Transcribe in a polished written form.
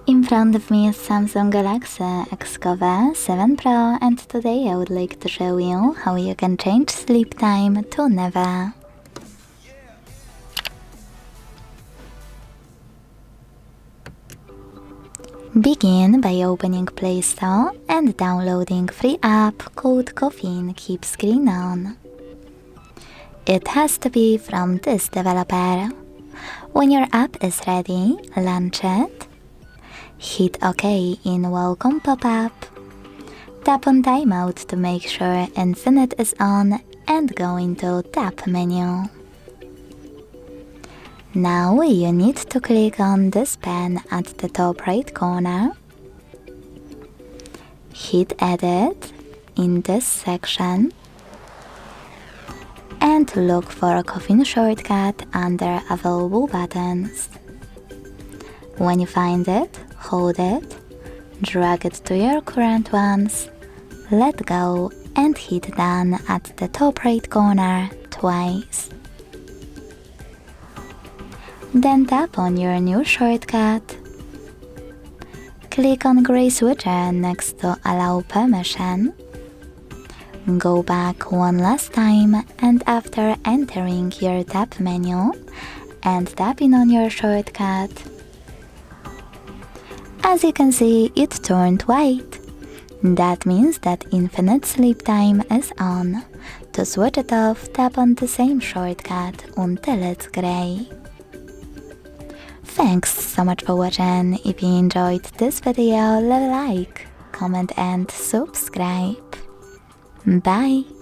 In front of me is Samsung Galaxy XCover7 Pro, and today I would like to show you how you can change sleep time to never. Begin by opening Play Store and downloading free app called Caffeine Keep Screen On. It has to be from this developer. When your app is ready, launch it. Hit OK in Welcome pop-up. Tap on Timeout to make sure Infinite is on and go into Tap menu. Now you need to click on this pen at the top right corner. Hit Edit in this section and look for a Caffeine shortcut under Available buttons. When you find it, hold it, drag it to your current ones, let go and hit Done at the top right corner twice. Then tap on your new shortcut. Click on gray switcher next to Allow Permission. Go back one last time, and after entering your tap menu and tapping on your shortcut, as you can see, it turned white. That means that Infinite Sleep Time is on. To switch it off, tap on the same shortcut until it's gray. Thanks so much for watching. If you enjoyed this video, leave a like, comment and subscribe. Bye!